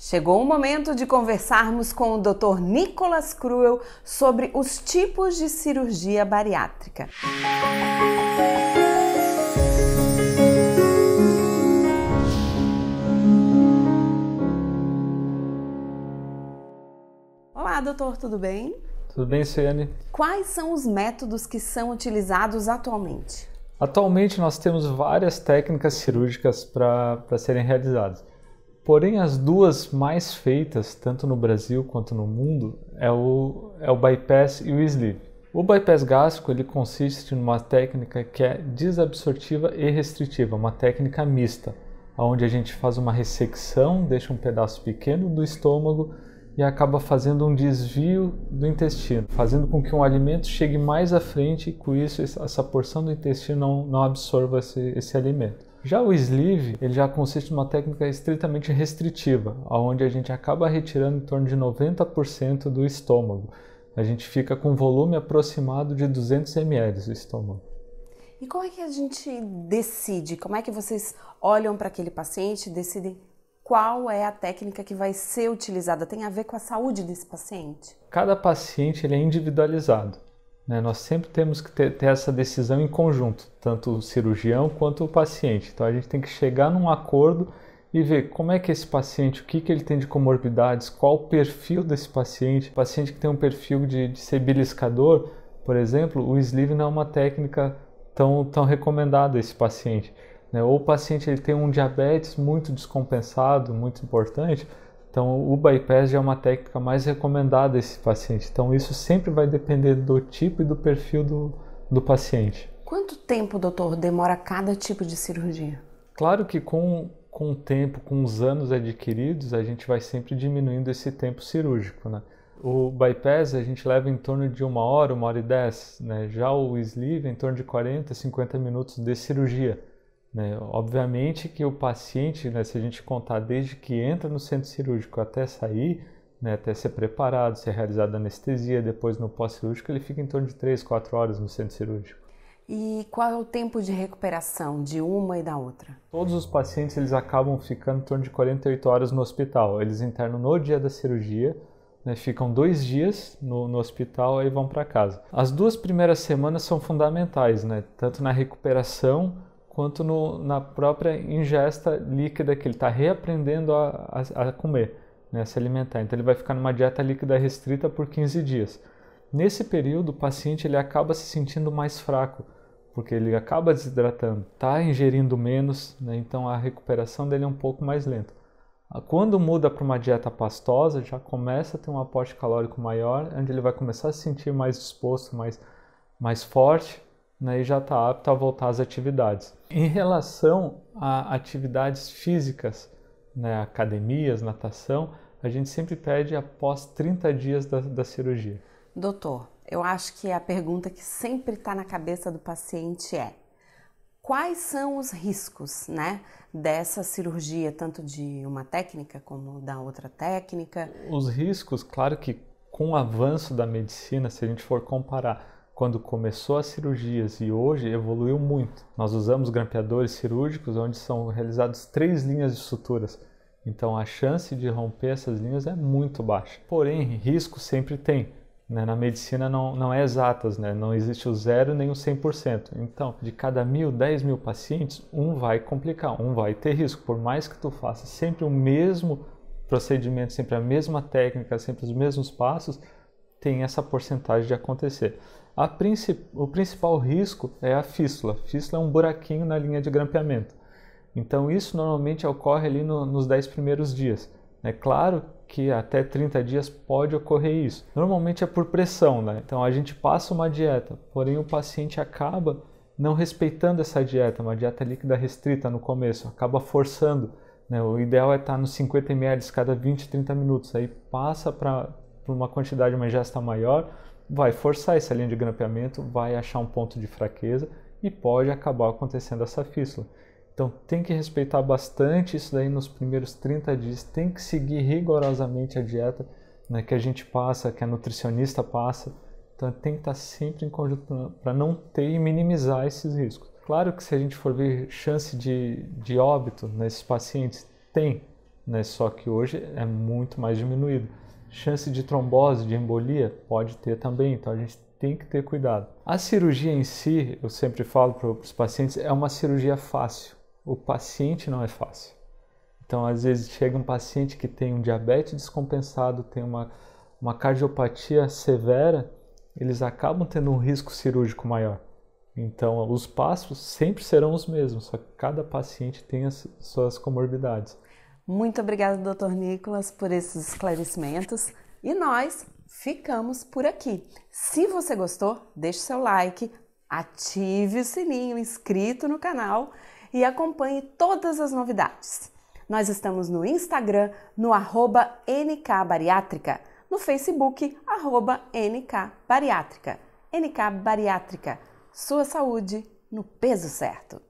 Chegou o momento de conversarmos com o Dr. Nicolas Cruel sobre os tipos de cirurgia bariátrica. Olá, doutor, tudo bem? Tudo bem, Ciane? Quais são os métodos que são utilizados atualmente? Atualmente nós temos várias técnicas cirúrgicas para serem realizadas. Porém, as duas mais feitas, tanto no Brasil quanto no mundo, é o bypass e o sleeve. O bypass gástrico ele consiste numa técnica que é desabsortiva e restritiva, uma técnica mista, onde a gente faz uma ressecção, deixa um pedaço pequeno do estômago e acaba fazendo um desvio do intestino, fazendo com que um alimento chegue mais à frente e com isso essa porção do intestino não absorva esse alimento. Já o sleeve, ele já consiste em uma técnica estritamente restritiva, onde a gente acaba retirando em torno de 90% do estômago. A gente fica com um volume aproximado de 200 ml do estômago. E como é que a gente decide? Como é que vocês olham para aquele paciente e decidem qual é a técnica que vai ser utilizada? Tem a ver com a saúde desse paciente? Cada paciente ele é individualizado. Nós sempre temos que ter essa decisão em conjunto, tanto o cirurgião quanto o paciente. Então a gente tem que chegar num acordo e ver como é que esse paciente, o que ele tem de comorbidades, qual o perfil desse paciente. O paciente que tem um perfil de ser beliscador, por exemplo, o sleeve não é uma técnica tão recomendada a esse paciente. Ou o paciente ele tem um diabetes muito descompensado, muito importante, então o bypass já é uma técnica mais recomendada a esse paciente. Então isso sempre vai depender do tipo e do perfil do paciente. Quanto tempo, doutor, demora cada tipo de cirurgia? Claro que com o tempo, com os anos adquiridos, a gente vai sempre diminuindo esse tempo cirúrgico, O bypass a gente leva em torno de 1 hora e 10, Já o sleeve em torno de 40, 50 minutos de cirurgia. Obviamente que o paciente, se a gente contar desde que entra no centro cirúrgico até sair, até ser preparado, ser realizada a anestesia, depois no pós-cirúrgico, ele fica em torno de 3, 4 horas no centro cirúrgico. E qual é o tempo de recuperação de uma e da outra? Todos os pacientes eles acabam ficando em torno de 48 horas no hospital. Eles internam no dia da cirurgia, ficam 2 dias no hospital e vão para casa. As 2 primeiras semanas são fundamentais, tanto na recuperação quanto na própria ingesta líquida que ele está reaprendendo a comer, a se alimentar. Então ele vai ficar numa dieta líquida restrita por 15 dias. Nesse período o paciente ele acaba se sentindo mais fraco, porque ele acaba desidratando, está ingerindo menos, então a recuperação dele é um pouco mais lenta. Quando muda para uma dieta pastosa, já começa a ter um aporte calórico maior, onde ele vai começar a se sentir mais disposto, mais forte, e já está apto a voltar às atividades. Em relação a atividades físicas, academias, natação, a gente sempre pede após 30 dias da cirurgia. Doutor, eu acho que a pergunta que sempre está na cabeça do paciente é: quais são os riscos, dessa cirurgia, tanto de uma técnica como da outra técnica? Os riscos, claro que com o avanço da medicina, se a gente for comparar quando começou as cirurgias e hoje evoluiu muito. Nós usamos grampeadores cirúrgicos onde são realizadas 3 linhas de suturas. Então a chance de romper essas linhas é muito baixa. Porém, risco sempre tem. Na medicina não é exatas, não existe o 0 nem o 100%. Então, de cada 1.000, 10.000 pacientes, um vai complicar, um vai ter risco. Por mais que tu faça sempre o mesmo procedimento, sempre a mesma técnica, sempre os mesmos passos, tem essa porcentagem de acontecer. O principal risco é a fístula. Fístula é um buraquinho na linha de grampeamento. Então isso normalmente ocorre ali nos 10 primeiros dias. É claro que até 30 dias pode ocorrer isso. Normalmente é por pressão, Então a gente passa uma dieta, porém o paciente acaba não respeitando essa dieta, uma dieta líquida restrita no começo, acaba forçando. O ideal é estar nos 50 ml cada 20, 30 minutos. Aí passa para uma quantidade, uma ingesta maior, vai forçar essa linha de grampeamento, vai achar um ponto de fraqueza e pode acabar acontecendo essa fístula. Então tem que respeitar bastante isso daí nos primeiros 30 dias, tem que seguir rigorosamente a dieta que a gente passa, que a nutricionista passa. Então tem que estar sempre em conjunto para não ter e minimizar esses riscos. Claro que se a gente for ver chance de óbito nesses pacientes, tem, né? Só que hoje é muito mais diminuído. Chance de trombose, de embolia, pode ter também, então a gente tem que ter cuidado. A cirurgia em si, eu sempre falo para os pacientes, é uma cirurgia fácil. O paciente não é fácil. Então, às vezes, chega um paciente que tem um diabetes descompensado, tem uma cardiopatia severa, eles acabam tendo um risco cirúrgico maior. Então, os passos sempre serão os mesmos, só que cada paciente tem as suas comorbidades. Muito obrigada, Dr. Nicolas, por esses esclarecimentos. E nós ficamos por aqui. Se você gostou, deixe seu like, ative o sininho inscrito no canal e acompanhe todas as novidades. Nós estamos no Instagram, no @nkbariátrica, no Facebook, @nkbariátrica. NK Bariátrica, sua saúde no peso certo.